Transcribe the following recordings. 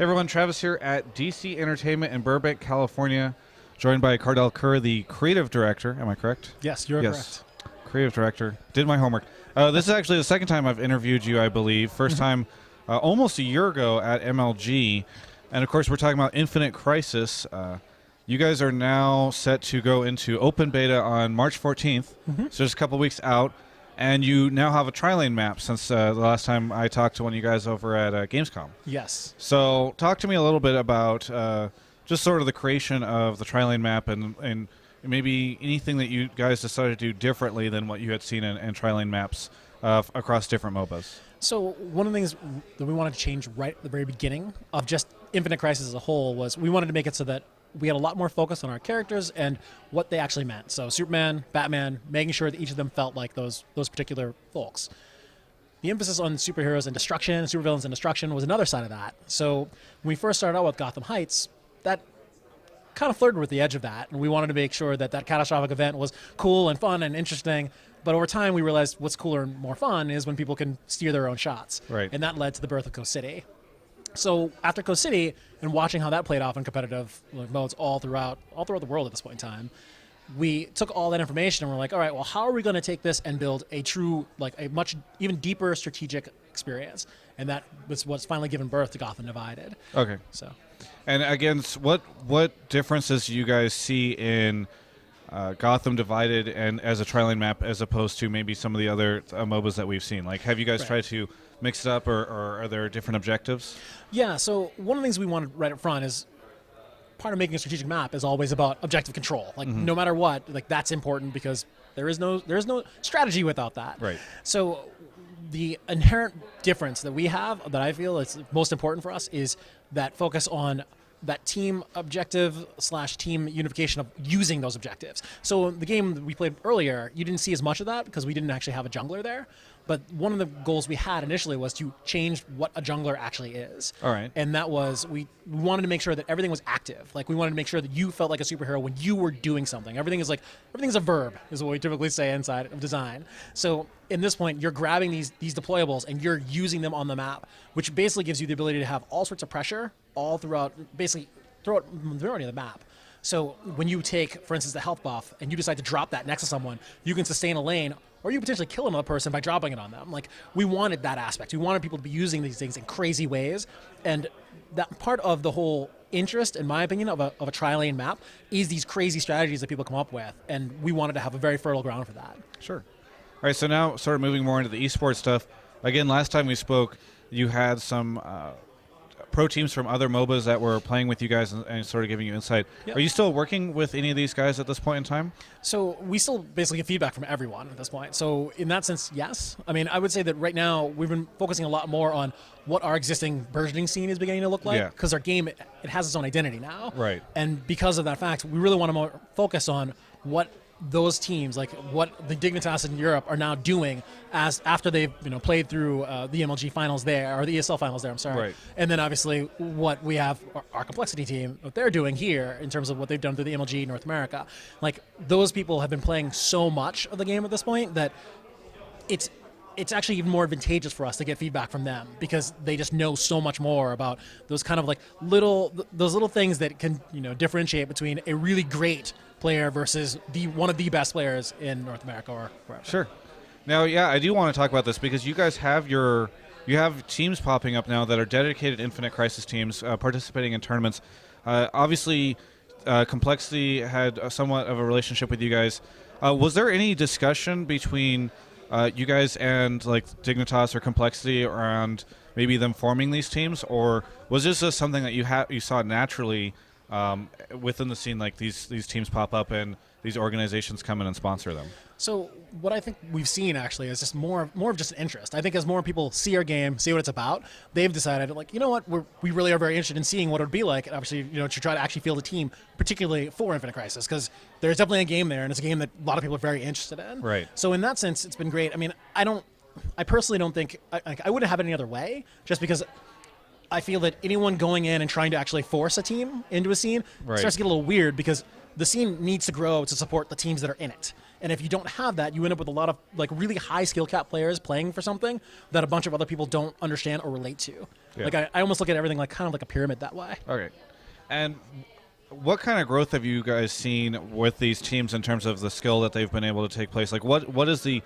Hey everyone, Travis here at DC Entertainment in Burbank, California, joined by Cardell Kerr, the creative director. Am I correct? Yes, you're correct. Creative director. Did my homework. This is actually the second time I've interviewed you, I believe. First time almost a year ago at MLG. And of course, we're talking about Infinite Crisis. You guys are now set to go into open beta on March 14th, so just a couple weeks out. And you now have a Tryline Map since the last time I talked to one of you guys over at Gamescom. Yes. So talk to me a little bit about just sort of the creation of the Tryline Map and maybe anything that you guys decided to do differently than what you had seen in Tryline Maps across different MOBAs. So one of the things that we wanted to change right at the very beginning of just Infinite Crisis as a whole was we wanted to make it so that we had a lot more focus on our characters and what they actually meant. So Superman, Batman, making sure that each of them felt like those particular folks. The emphasis on superheroes and destruction, supervillains and destruction was another side of that. So when we first started out with Gotham Heights, that kind of flirted with the edge of that, and we wanted to make sure that that catastrophic event was cool and fun and interesting. But over time, we realized what's cooler and more fun is when people can steer their own shots. Right. And that led to the birth of Coast City. So after Coast City and watching how that played off in competitive modes all throughout the world at this point in time, we took all that information and we're like, all right, well, how are we going to take this and build a true, like a much even deeper strategic experience? And that was what's finally given birth to Gotham Divided. Okay. So, and again, what differences do you guys see in Gotham Divided and as a Tryline Map as opposed to maybe some of the other MOBAs that we've seen? Like, have you guys tried to mix it up, or are there different objectives? Yeah, so one of the things we wanted right up front is part of making a strategic map is always about objective control. Like, no matter what, like that's important because there is no strategy without that. Right. So the inherent difference that we have that I feel is most important for us is that focus on that team objective / team unification of using those objectives. So the game that we played earlier, you didn't see as much of that because we didn't actually have a jungler there. But one of the goals we had initially was to change what a jungler actually is. All right. And that was, we wanted to make sure that everything was active. Like, we wanted to make sure that you felt like a superhero when you were doing something. Everything's a verb, is what we typically say inside of design. So in this point, you're grabbing these deployables and you're using them on the map, which basically gives you the ability to have all sorts of pressure all throughout, basically throughout the majority of the map. So when you take, for instance, the health buff and you decide to drop that next to someone, you can sustain a lane, or you potentially kill another person by dropping it on them. Like, we wanted that aspect. We wanted people to be using these things in crazy ways. And that part of the whole interest, in my opinion, of a Tryline Map is these crazy strategies that people come up with. And we wanted to have a very fertile ground for that. Sure. All right, so now sort of moving more into the eSports stuff. Again, last time we spoke, you had some pro teams from other MOBAs that were playing with you guys and sort of giving you insight. Yep. Are you still working with any of these guys at this point in time? So we still basically get feedback from everyone at this point. So in that sense, yes. I mean, I would say that right now we've been focusing a lot more on what our existing burgeoning scene is beginning to look like, because our game, it has its own identity now. Right. And because of that fact, we really want to more focus on what those teams, like what the Dignitas in Europe are now doing as after they've played through the MLG finals there, or the ESL finals there, I'm sorry. Right. And then obviously what we have, our complexity team, what they're doing here in terms of what they've done through the MLG North America. Like, those people have been playing so much of the game at this point that it's actually even more advantageous for us to get feedback from them, because they just know so much more about those kind of like those little things that can differentiate between a really great player versus one of the best players in North America or wherever. Sure. Now, yeah, I do want to talk about this because you guys have you have teams popping up now that are dedicated Infinite Crisis teams participating in tournaments. Obviously, Complexity had somewhat of a relationship with you guys. Was there any discussion between you guys and like Dignitas or Complexity around maybe them forming these teams, or was this just something that you saw naturally within the scene, like these teams pop up and these organizations come in and sponsor them? So what I think we've seen actually is just more of just an interest. I think as more people see our game, see what it's about, they've decided, like, you know what, we really are very interested in seeing what it would be like, and obviously, to try to actually field a team, particularly for Infinite Crisis, because there's definitely a game there, and it's a game that a lot of people are very interested in. Right. So in that sense, it's been great. I mean, I personally don't think, I wouldn't have it any other way, just because I feel that anyone going in and trying to actually force a team into a scene starts to get a little weird, because the scene needs to grow to support the teams that are in it. And if you don't have that, you end up with a lot of like really high skill cap players playing for something that a bunch of other people don't understand or relate to. Yeah. Like I almost look at everything like kind of like a pyramid that way. Okay. And what kind of growth have you guys seen with these teams in terms of the skill that they've been able to take place? Like what is the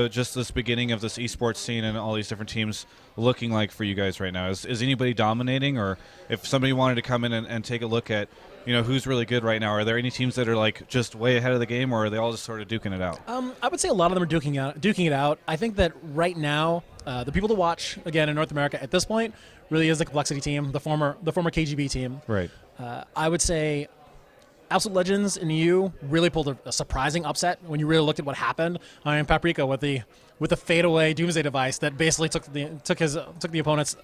just this beginning of this esports scene and all these different teams looking like for you guys right now? Is anybody dominating, or if somebody wanted to come in and take a look at who's really good right now, are there any teams that are like just way ahead of the game, or are they all just sort of duking it out? I would say a lot of them are duking it out. I think that right now, the people to watch again in North America at this point really is the Complexity team, the former KGB team. Right. I would say Absolute Legends in EU really pulled a surprising upset when you really looked at what happened in Paprika with the fadeaway Doomsday device that basically took the opponent's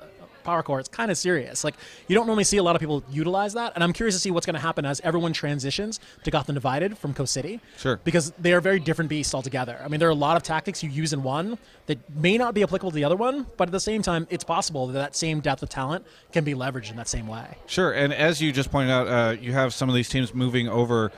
power core. It's kind of serious. Like, you don't normally see a lot of people utilize that, and I'm curious to see what's going to happen as everyone transitions to Gotham Divided from Coast City. Sure. Because they are very different beasts altogether. I mean, there are a lot of tactics you use in one that may not be applicable to the other one, but at the same time, it's possible that same depth of talent can be leveraged in that same way. Sure, and as you just pointed out, you have some of these teams moving over.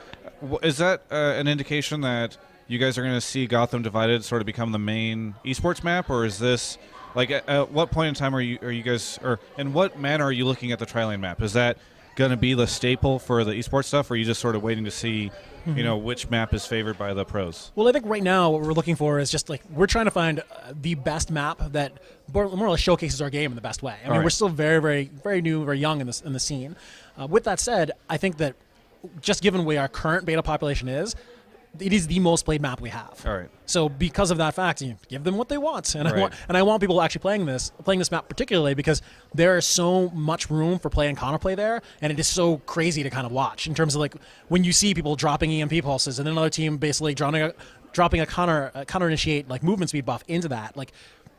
Is that an indication that you guys are going to see Gotham Divided sort of become the main esports map, or is this... Like, at what point in time are you guys, or in what manner are you looking at the Tryline Map? Is that going to be the staple for the esports stuff, or are you just sort of waiting to see, which map is favored by the pros? Well, I think right now what we're looking for is just like we're trying to find the best map that more or less showcases our game in the best way. I mean, we're still very, very, very new, very young in the scene. With that said, I think that just given where our current beta population is, it is the most played map we have. All right. So because of that fact, you give them what they want, and Right. I want people actually playing this map particularly because there is so much room for play and counterplay there, and it is so crazy to kind of watch in terms of like when you see people dropping EMP pulses and then another team basically dropping a counter initiate like movement speed buff into that. Like,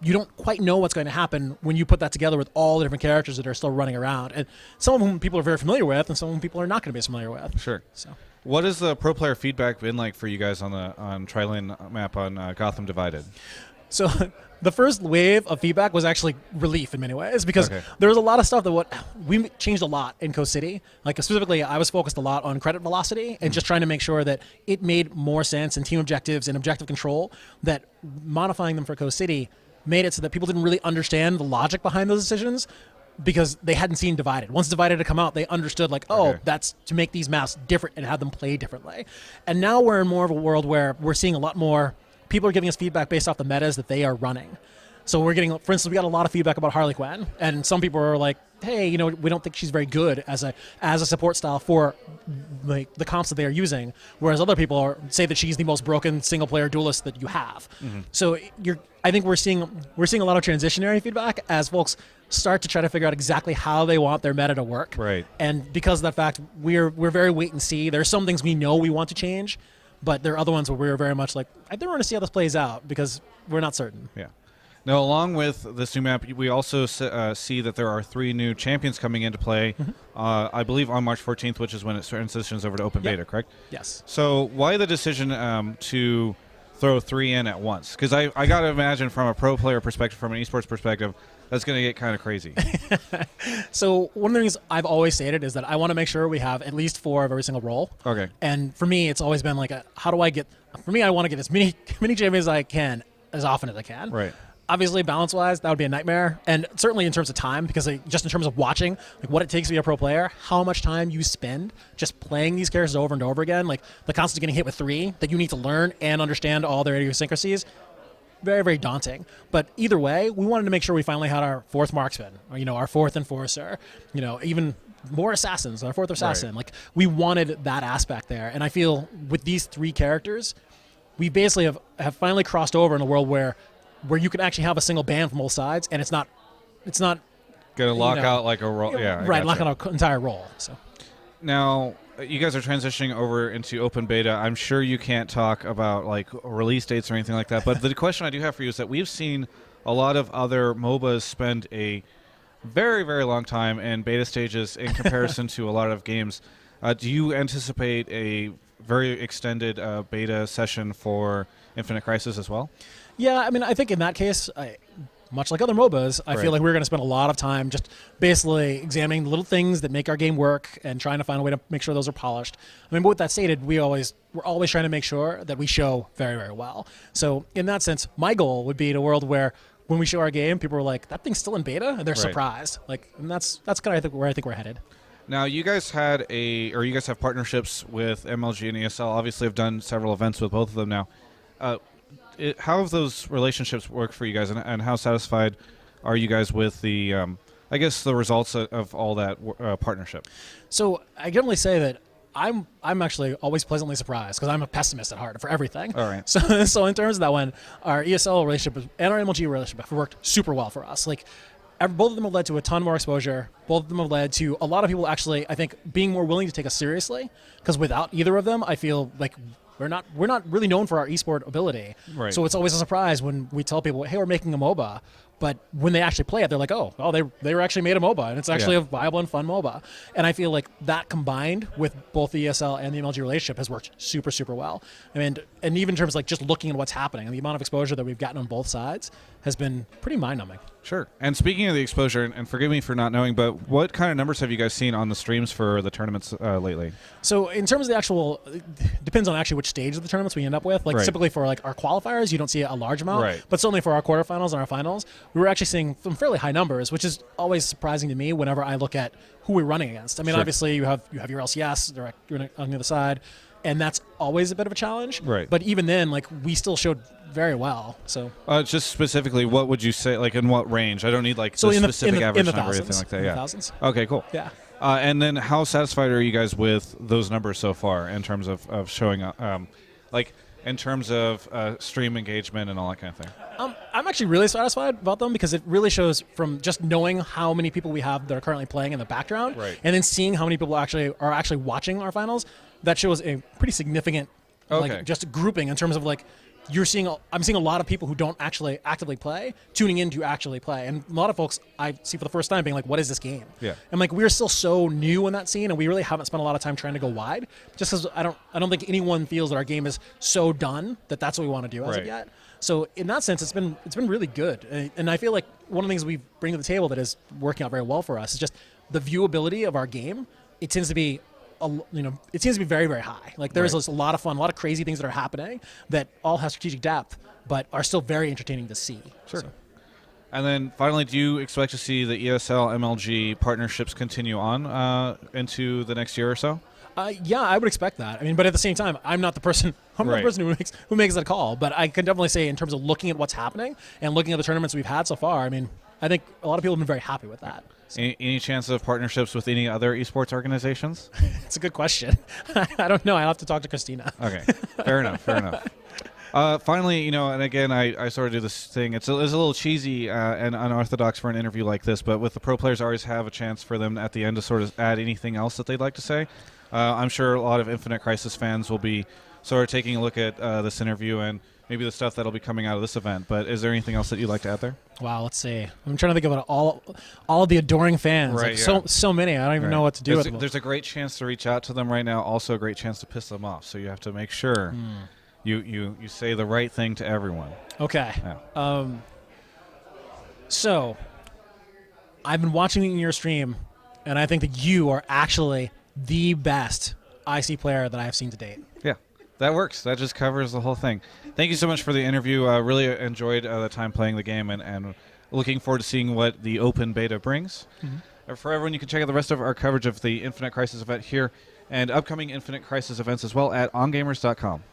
you don't quite know what's going to happen when you put that together with all the different characters that are still running around, and some of whom people are very familiar with, and some of whom people are not going to be as familiar with. Sure. So. What has the pro player feedback been like for you guys on Tryline Map on Gotham Divided? So the first wave of feedback was actually relief in many ways because Okay. there was a lot of stuff that we changed a lot in Coast City. Like specifically, I was focused a lot on credit velocity and just trying to make sure that it made more sense in team objectives and objective control, that modifying them for Coast City made it so that people didn't really understand the logic behind those decisions because they hadn't seen Divided. Once Divided had come out, they understood like, Okay. that's to make these maps different and have them play differently. And now we're in more of a world where we're seeing a lot more people are giving us feedback based off the metas that they are running. So we're getting, for instance, we got a lot of feedback about Harley Quinn, and some people are like, hey, we don't think she's very good as a support style for like the comps that they are using, whereas other people say that she's the most broken single player duelist that you have. Mm-hmm. So I think we're seeing a lot of transitionary feedback as folks start to try to figure out exactly how they want their meta to work. Right. And because of that fact, we're very wait and see. There's some things we know we want to change, but there are other ones where we're very much like, I think we're going to see how this plays out because we're not certain. Yeah. Now, along with this new map, we also see that there are 3 new champions coming into play, I believe on March 14th, which is when it transitions over to open beta, correct? Yes. So why the decision to throw 3 in at once? Because I got to imagine from a pro player perspective, from an esports perspective, that's going to get kind of crazy. So one of the things I've always stated is that I want to make sure we have at least 4 of every single role. Okay. And for me, it's always been like, I want to get as many champions as I can as often as I can. Right. Obviously, balance-wise, that would be a nightmare, and certainly in terms of time, because just in terms of watching, like what it takes to be a pro player, how much time you spend just playing these characters over and over again, like the constantly getting hit with 3 that you need to learn and understand all their idiosyncrasies, very, very daunting. But either way, we wanted to make sure we finally had our 4th marksman, or our 4th enforcer, even more assassins, our 4th assassin. Right. Like, we wanted that aspect there, and I feel with these 3 characters, we basically have finally crossed over in a world where you can actually have a single ban from both sides, and it's not Going to lock out like a roll. Yeah, right, lock out an entire roll. So now you guys are transitioning over into open beta. I'm sure you can't talk about like release dates or anything like that, but the question I do have for you is that we've seen a lot of other MOBAs spend a very, very long time in beta stages in comparison to a lot of games. Do you anticipate a very extended beta session for Infinite Crisis as well? yeah, I mean, I think in that case, much like other MOBAs, I Right. feel like we're going to spend a lot of time just basically examining the little things that make our game work and trying to find a way to make sure those are polished. I mean, but with that stated, we're always trying to make sure that we show very, very well. So in that sense, my goal would be in a world where when we show our game, people are like, "That thing's still in beta," and they're Right. surprised. Like, and that's kind of where I think we're headed. Now, you guys have partnerships with MLG and ESL. Obviously, have done several events with both of them now. How have those relationships worked for you guys, and how satisfied are you guys with the, I guess, the results of all that partnership? So I can only say that I'm actually always pleasantly surprised because I'm a pessimist at heart for everything. All right. So in terms of that one, our ESL relationship and our MLG relationship have worked super well for us. Like, both of them have led to a ton more exposure. Both of them have led to a lot of people actually, I think, being more willing to take us seriously. Because without either of them, I feel like we're not really known for our esport ability. Right. So it's always a surprise when we tell people, "Hey, we're making a MOBA." But when they actually play it, they're like, "Oh, they were actually made a MOBA, and it's actually Yeah. a viable and fun MOBA." And I feel like that combined with both the ESL and the MLG relationship has worked super, super well. I mean, and even in terms of like just looking at what's happening, and the amount of exposure that we've gotten on both sides has been pretty mind-numbing. Sure. And speaking of the exposure, and forgive me for not knowing, but what kind of numbers have you guys seen on the streams for the tournaments lately? So in terms of the actual, it depends on actually which stage of the tournaments we end up with. Like Right. typically for like our qualifiers, you don't see a large amount, Right. but certainly for our quarterfinals and our finals, we were actually seeing some fairly high numbers, which is always surprising to me whenever I look at who we're running against. I mean, Sure. obviously you have your LCS on the other side, and that's always a bit of a challenge. Right. But even then, like we still showed very well. So Just specifically, what would you say, like in what range? I don't need like so the in the specific average in the number or thousands, anything like that. in Yeah. the thousands. Okay, cool. Yeah. And then how satisfied are you guys with those numbers so far in terms of showing up, like in terms of stream engagement and all that kind of thing? I'm actually really satisfied about them because it really shows from just knowing how many people we have that are currently playing in the background, Right. and then seeing how many people are actually watching our finals. That shows a pretty significant, Okay. like just grouping in terms of like I'm seeing a lot of people who don't actually actively play tuning in to actually play, and a lot of folks I see for the first time being like, "What is this game?" Yeah. And like we're still so new in that scene, and we really haven't spent a lot of time trying to go wide, just because I don't think anyone feels that our game is so done that that's what we want to do as of Right. yet. So in that sense, it's been really good, and I feel like one of the things we bring to the table that is working out very well for us is just the viewability of our game. It tends to be it seems to be very, very high. Like there's Right. just a lot of fun, a lot of crazy things that are happening that all have strategic depth, but are still very entertaining to see. Sure. So, And then finally, do you expect to see the ESL MLG partnerships continue on into the next year or so? yeah, I would expect that. I mean, but at the same time, I'm not the person. I'm not Right. the person who makes that call. But I can definitely say, in terms of looking at what's happening and looking at the tournaments we've had so far, I mean, I think a lot of people have been very happy with that. So, Any chance of partnerships with any other esports organizations? it's a good question. I don't know. I'll have to talk to Christina. Okay, fair enough. Fair enough. Finally, and again, I sort of do this thing. It's a little cheesy and unorthodox for an interview like this, but with the pro players, I always have a chance for them at the end to sort of add anything else that they'd like to say. I'm sure a lot of Infinite Crisis fans will be sort of taking a look at this interview and maybe the stuff that'll be coming out of this event. But is there anything else that you'd like to add there? Wow, let's see. I'm trying to think about all of the adoring fans. Right, Like, yeah. so many. I don't even know what to do with them. There's a great chance to reach out to them right now. Also, a great chance to piss them off. So you have to make sure you say the right thing to everyone. Okay. Yeah. So, I've been watching your stream, and I think that you are actually the best IC player that I have seen to date. Yeah, that works. That just covers the whole thing. Thank you so much for the interview. Really enjoyed the time playing the game and looking forward to seeing what the open beta brings. For everyone, you can check out the rest of our coverage of the Infinite Crisis event here and upcoming Infinite Crisis events as well at ongamers.com.